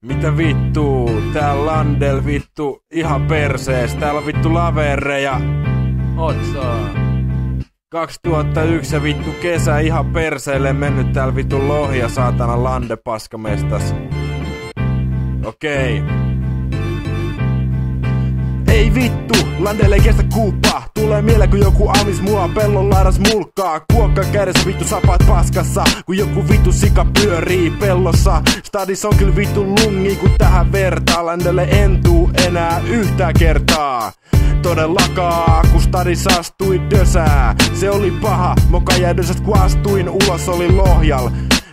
Mitä vittu? Täällä Landel vittu ihan persees. Täällä on vittu lavereja. Otsaa. 2001 ja vittu kesä ihan perseelle mennyt täällä vittu lohja saatana Lande paskamestas. Okei. Ei vittu, Landelle ei kestä kuuppaa. Tulee mieleen kun joku amis mua pellon laidas mulkkaa. Kuokka kädessä vittu sapaat paskassa, kun joku vittu sika pyörii pellossa. Stadis on kyllä vittu lungi kun tähän vertaa. Landelle en tuu enää yhtään kertaa. Todellakaan, kun stadis astui dösää. Se oli paha, moka jäi dösäst kun astuin ulos oli lohjal.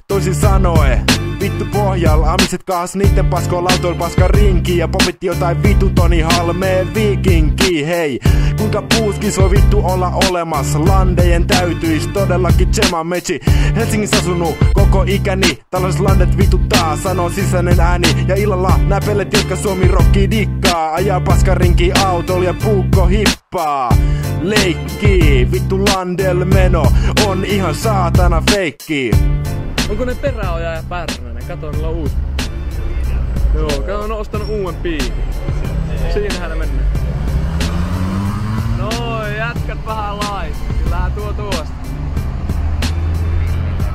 Toisin sanoen, vittu pohjal, amiset kaas niitten paskoon lautoil paska rinki ja popitti jotain vittu Toni Halmeen viikinki. Hei, kuinka puuskis voi vittu olla olemassa? Landejen täytyis todellakin tsema mechi. Helsingissä asunut koko ikäni, tällaiset landet vituttaa, sanoo sisäinen ääni. Ja illalla nää pellet, jotka Suomi rokki dikkaa, ajaa paska rinki autol ja puukko hippaa. Leikki, vittu Landel meno on ihan saatana feikki. Onko ne peräoja ja pärnänen? Kato, niillä on uusi. Joo, kato, ne on ostanut uuden piikin. Siinähän ne mennään. Noin, jätkät vähän laista. Kyllähän tuosta.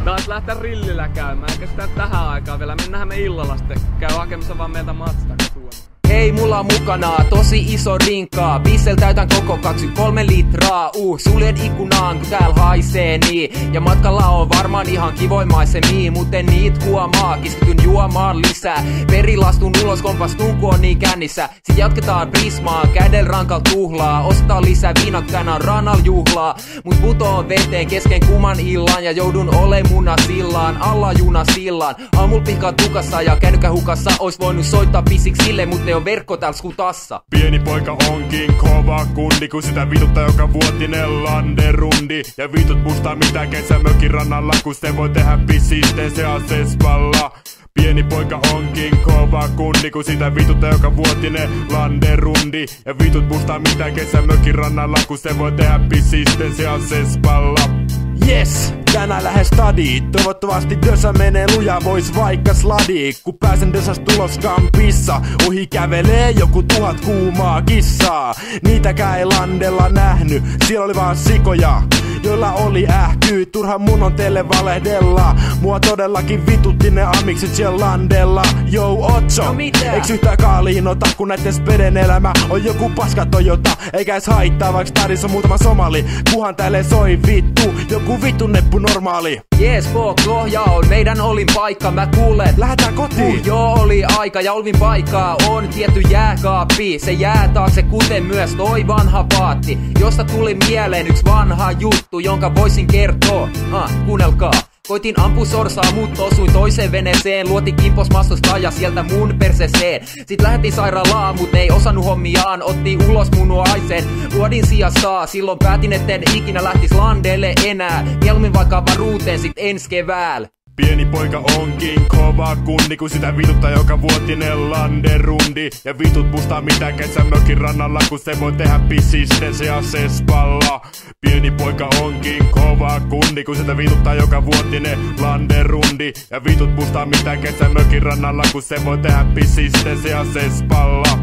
Taas lähtee rillillä käymään, eikä sitä tähän aikaan vielä. Mennähän me illalla sitten. Käy hakemassa vaan meiltä Matstaa tuolla. Hei, mulla on mukana tosi iso rinkaa. Bissel täytän koko 23 litraa. Suljen ikkunaan kun tääl haisee niin. Ja matkalla on varmaan ihan kivoimaisemia, mutten niit huomaa. Keskityn juomaan lisää. Perilastun ulos kompastun kun on niin kännissä. Sit jatketaan Prismaan, kädel rankal tuhlaa. Ostaa lisää viinat tänään rannal juhlaa. Mut putoon veteen kesken kuman illan. Ja joudun ole munasillaan, alla junasillaan. Aamul pihkaa tukassa ja kännykkä hukassa. Ois voinut soittaa pisiksille, mut ne on verkko tääl skutassa. Pieni poika onkin kova kundi, kun sitä vituttaa joka vuotinen landerundi. Ja vitut mustaa mitä kesämökin rannalla, kun se voi tehdä pissisten se asespalla. Pieni poika onkin kova kundi, kun sitä vituttaa joka vuotinen landerundi. Ja vitut mustaa mitä kesämökin rannalla, kun se voi tehdä pissisten se asespalla. Yes, tänään lähes stadiin. Toivottavasti dösä menee luja, vois vaikka sladi. Kun pääsen dösästä tulos kampissa, ohi kävelee joku 1000 kuumaa kissaa. Niitäkään ei Landella nähny, siellä oli vaan sikoja, joilla oli ähky. Turha mun on teille valehdella, mua todellakin vitutti ne amikset siellä Landella. Jou Otso, no eiks yhtään kaaliinota, kun näitten speden elämä on joku paska Toyota. Eikä edes haittaa, vaikka stadissa on muutama somali. Kuhan täällä soi vittu, joku vittu neppu normaali. Jees, Lohja on meidän olin paikka, mä kuulen. Lähetään kotiin. Joo, oli aika ja olvin paikkaa on tietty jääkaappi. Se jää taakse kuten myös toi vanha paatti, josta tuli mieleen yks vanha juttu, jonka voisin kertoa. Kuunnelkaa. Koitin ampua sorsaa, mut osuin toiseen veneeseen. Luotin kimpos mastosta ja sieltä mun perseseen. Sit lähetin sairaalaan, mut ne ei osannut hommiaan. Otti ulos munuaisen, luodin sijassa. Silloin päätin etten ikinä lähtis Landelle enää. Mieluummin vaikka varuuteen sit ens keväällä. Pieni poika onkin kova kundi, kun sitä vituttaa joka vuotinen landerundi. Ja vitut mustaa mitä kesämökin rannalla, kun se voi tehdä pissisten se asespalla. Pieni poika onkin kova kundi, kun sitä vituttaa joka vuotinen landerundi. Ja vitut mustaa mitä kesämökin rannalla, kun se voi tehdä pissisten se asespalla.